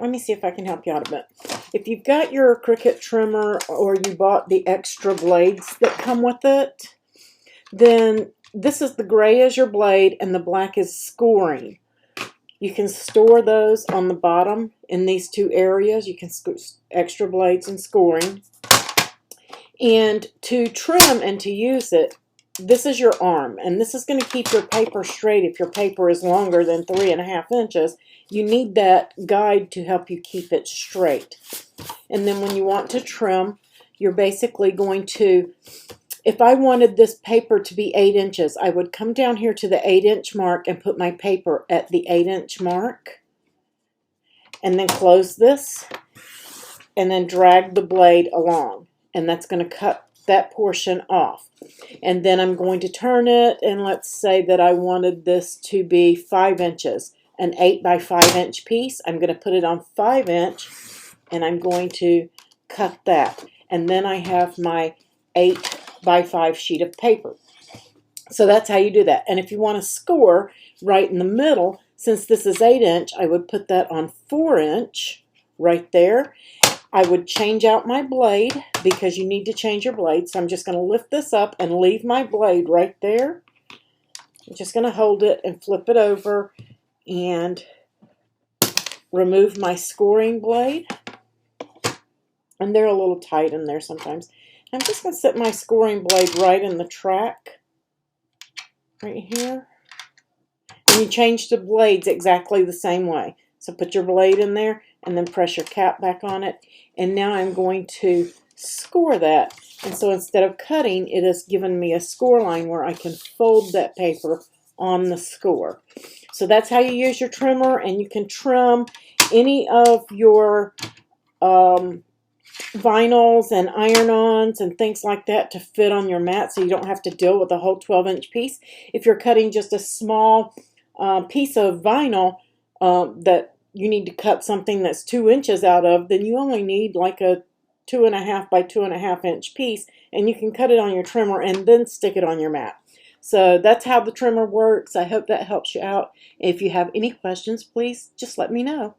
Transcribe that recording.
let me see if I can help you out a bit. If you've got your Cricut trimmer or you bought the extra blades that come with it, then this is the gray is your blade and the black is scoring. You can store those on the bottom in these two areas. You can extra blades and scoring. And to trim and to use it, this is your arm, and this is going to keep your paper straight. If your paper is longer than 3.5 inches, you need that guide to help you keep it straight. And then when you want to trim, you're basically going to, if I wanted this paper to be 8 inches, I would come down here to the 8-inch mark and put my paper at the 8-inch mark, and then close this, and then drag the blade along, and that's going to cut that portion off. And then I'm going to turn it, and let's say that I wanted this to be 5 inches, an 8 by 5 inch piece. I'm going to put it on 5 inch, and I'm going to cut that. And then I have my 8 by 5 sheet of paper. So that's how you do that. And if you want to score right in the middle, since this is 8 inch, I would put that on 4 inch right there. I would change out my blade because you need to change your blade. So I'm just going to lift this up and leave my blade right there. I'm just going to hold it and flip it over and remove my scoring blade. And they're a little tight in there sometimes. I'm just going to set my scoring blade right in the track, right here. And you change the blades exactly the same way. So put your blade in there and then press your cap back on it. And now I'm going to score that. And so instead of cutting, it has given me a score line where I can fold that paper on the score. So that's how you use your trimmer, and you can trim any of your vinyls and iron-ons and things like that to fit on your mat, so you don't have to deal with a whole 12-inch piece. If you're cutting just a small piece of vinyl that you need to cut something that's 2 inches out of, then you only need like a 2.5 by 2.5 inch piece, and you can cut it on your trimmer and then stick it on your mat. So that's how the trimmer works. I hope that helps you out. If you have any questions, please just let me know.